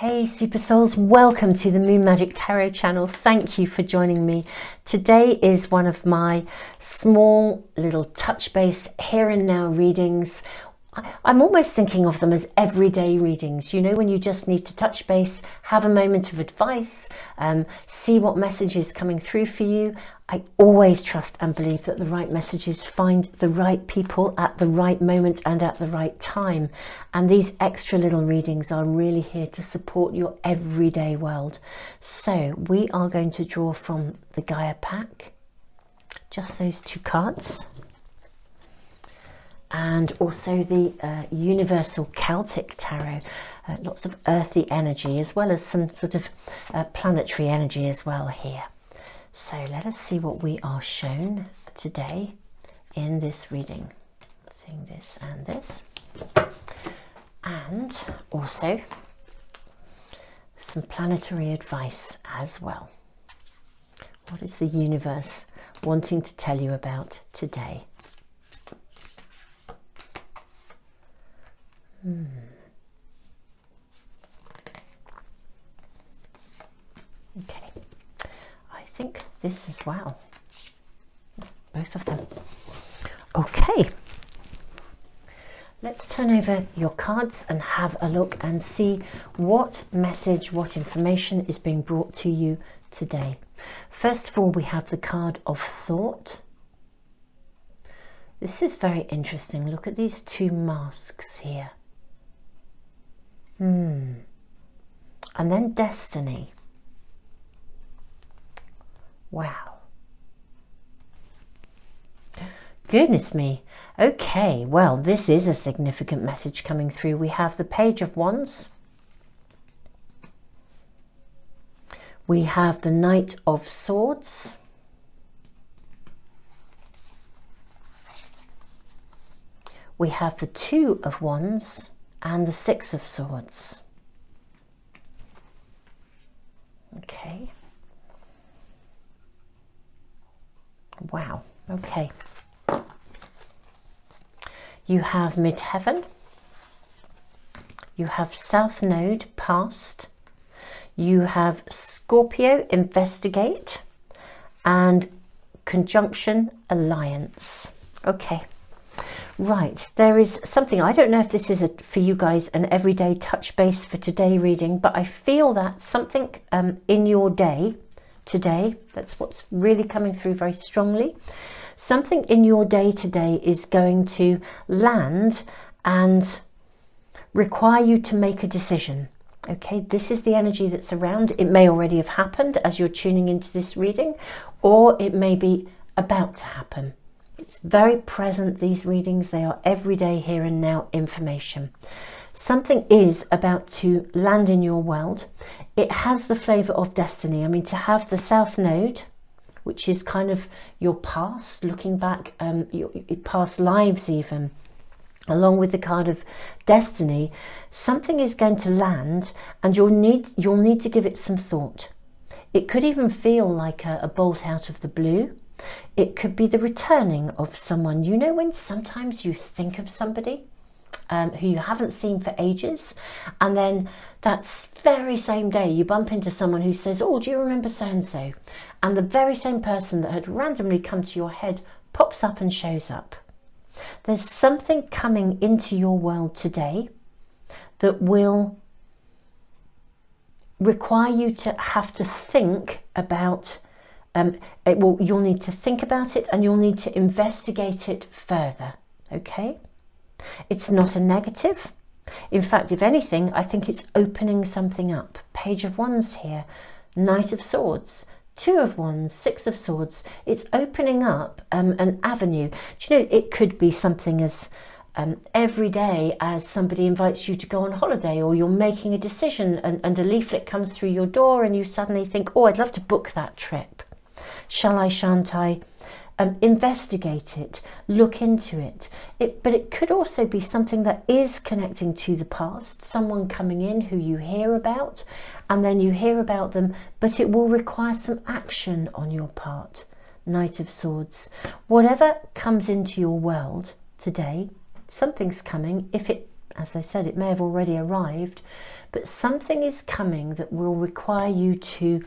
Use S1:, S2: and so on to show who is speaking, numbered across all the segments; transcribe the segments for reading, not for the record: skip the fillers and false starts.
S1: Hey Super Souls, welcome to the Moon Magic Tarot channel. Thank you for joining me. Today is one of my small little touch base here and now readings. I'm almost thinking of them as everyday readings, you know, when you just need to touch base, have a moment of advice, see what message is coming through for you. I always trust and believe that the right messages find the right people at the right moment and at the right time. And these extra little readings are really here to support your everyday world. So we are going to draw from the Gaia pack, just those two cards. And also the Universal Celtic Tarot, lots of earthy energy as well as some sort of planetary energy as well here. So let us see what we are shown today in this reading. Seeing this and this. And also some planetary advice as well. What is the universe wanting to tell you about today? Okay, I think this as well, both of them. Okay, let's turn over your cards and have a look and see what message, what information is being brought to you today. First of all, we have the card of thought. This is very interesting. Look at these two masks here. And then destiny. Wow. Goodness me. Okay, well, this is a significant message coming through. We have the Page of Wands. We have the Knight of Swords. We have the Two of Wands and the Six of Swords. Okay. Wow. Okay. You have Midheaven. You have South Node, Past. You have Scorpio, Investigate. And Conjunction, Alliance. Okay. Right, there is something, I don't know if this is for you guys an everyday touch base for today reading, but I feel that something in your day today, that's what's really coming through very strongly, something in your day today is going to land and require you to make a decision. Okay, this is the energy that's around. It may already have happened as you're tuning into this reading, or it may be about to happen. It's very present, these readings. They are everyday here and now information. Something is about to land in your world. It has the flavour of destiny. I mean, to have the South Node, which is kind of your past, looking back, your past lives even, along with the card of destiny, something is going to land and you'll need to give it some thought. It could even feel like a bolt out of the blue. It could be the returning of someone. You know, when sometimes you think of somebody who you haven't seen for ages, and then that very same day you bump into someone who says, oh, do you remember so-and-so? And the very same person that had randomly come to your head pops up and shows up. There's something coming into your world today that will require you to have to think about you'll need to think about it and you'll need to investigate it further. Okay, it's not a negative. In fact, if anything, I think it's opening something up. Page of Wands here, Knight of Swords, Two of Wands, Six of Swords. It's opening up an avenue. Do you know, it could be something as every day as somebody invites you to go on holiday, or you're making a decision and a leaflet comes through your door and you suddenly think, oh, I'd love to book that trip. Shall I, shan't I? Investigate it, look into it. But it could also be something that is connecting to the past, someone coming in who you hear about, and then you hear about them, but it will require some action on your part. Knight of Swords. Whatever comes into your world today, something's coming. If it As I said, it may have already arrived, but something is coming that will require you to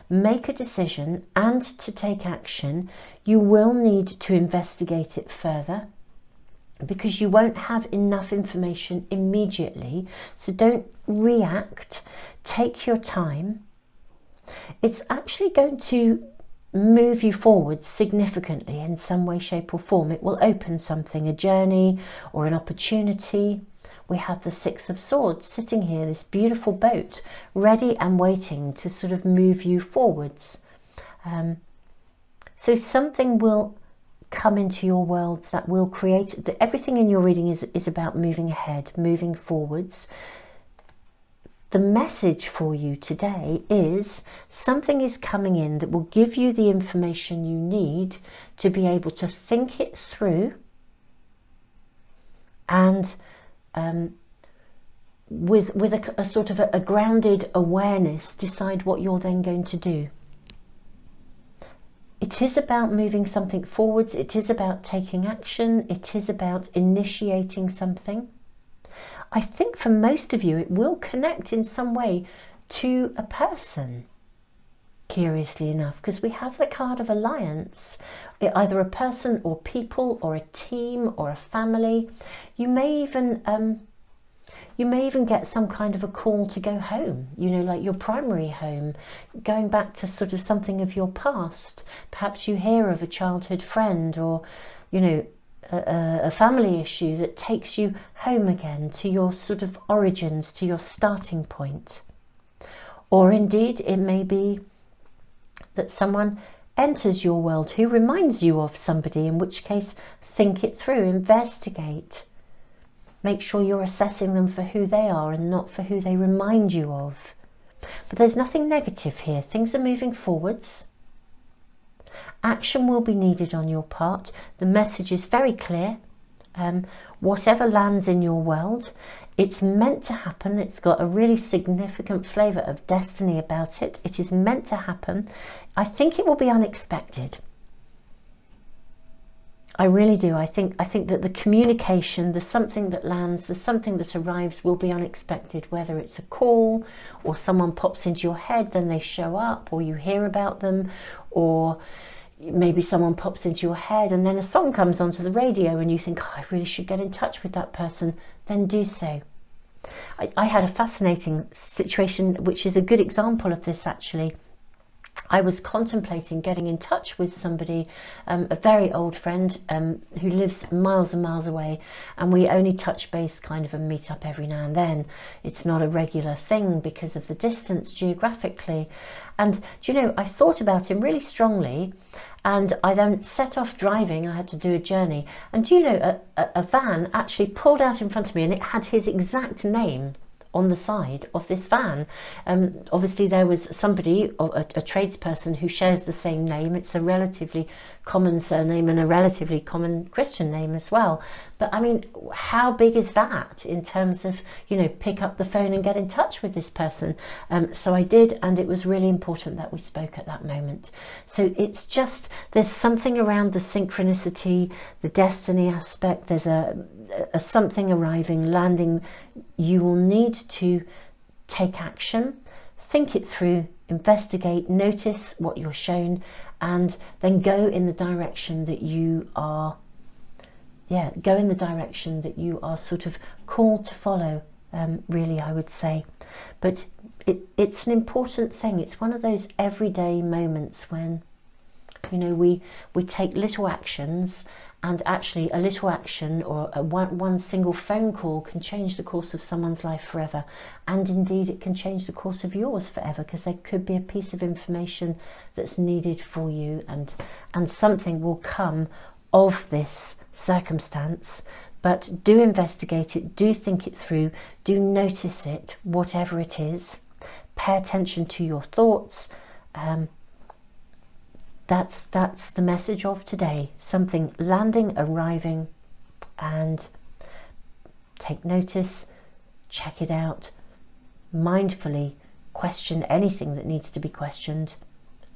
S1: make a decision and to take action. You will need to investigate it further because you won't have enough information immediately. So don't react, take your time. It's actually going to move you forward significantly in some way, shape or form. It will open something, a journey or an opportunity. We have the Six of Swords sitting here, this beautiful boat, ready and waiting to sort of move you forwards. So something will come into your world that will create, everything in your reading is about moving ahead, moving forwards. The message for you today is something is coming in that will give you the information you need to be able to think it through and with a sort of a grounded awareness, decide what you're then going to do. It is about moving something forwards. It is about taking action. It is about initiating something. I think for most of you, it will connect in some way to a person, curiously enough, because we have the card of alliance, either a person or people or a team or a family. You may even get some kind of a call to go home, you know, like your primary home, going back to sort of something of your past. Perhaps you hear of a childhood friend or, you know, a family issue that takes you home again to your sort of origins, to your starting point. Or indeed, it may be that someone enters your world who reminds you of somebody, in which case think it through, investigate. Make sure you're assessing them for who they are and not for who they remind you of. But there's nothing negative here. Things are moving forwards. Action will be needed on your part. The message is very clear. Whatever lands in your world, it's meant to happen. It's got a really significant flavour of destiny about it. It is meant to happen. I think it will be unexpected. I really do. I think that the communication, the something that lands, the something that arrives will be unexpected, whether it's a call or someone pops into your head, then they show up, or you hear about them, or maybe someone pops into your head and then a song comes onto the radio and you think, oh, I really should get in touch with that person, then do so. I had a fascinating situation, which is a good example of this actually. I was contemplating getting in touch with somebody, a very old friend who lives miles and miles away, and we only touch base kind of and meet up every now and then. It's not a regular thing because of the distance geographically. And do you know, I thought about him really strongly, and I then set off driving. I had to do a journey, and do you know, a van actually pulled out in front of me and it had his exact name on the side of this van. Obviously there was somebody, a tradesperson, who shares the same name. It's a relatively common surname and a relatively common Christian name as well. But I mean, how big is that in terms of, you know, pick up the phone and get in touch with this person? So I did, and it was really important that we spoke at that moment. So it's just, there's something around the synchronicity, the destiny aspect. There's a something arriving, landing. You will need to take action, think it through, investigate, notice what you're shown, and then go in the direction that you are, go in the direction that you are sort of called to follow, really, I would say. But it's an important thing. It's one of those everyday moments when, you know, we take little actions, and actually a little action or one single phone call can change the course of someone's life forever. And indeed it can change the course of yours forever, because there could be a piece of information that's needed for you, and something will come of this circumstance. But do investigate it, do think it through, do notice it, whatever it is. Pay attention to your thoughts. That's the message of today. Something landing, arriving, and take notice, check it out, mindfully question anything that needs to be questioned,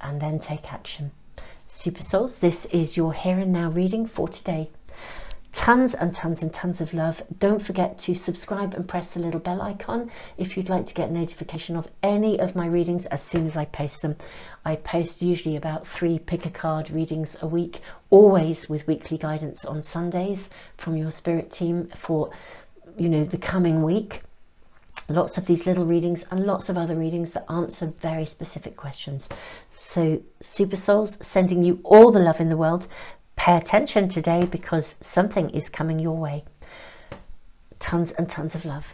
S1: and then take action. Super Souls, this is your here and now reading for today. Tons and tons and tons of love. Don't forget to subscribe and press the little bell icon if you'd like to get notification of any of my readings as soon as I post them. I post usually about 3 pick a card readings a week, always with weekly guidance on Sundays from your spirit team for, you know, the coming week. Lots of these little readings and lots of other readings that answer very specific questions. So Super Souls, sending you all the love in the world. Pay attention today because something is coming your way. Tons and tons of love.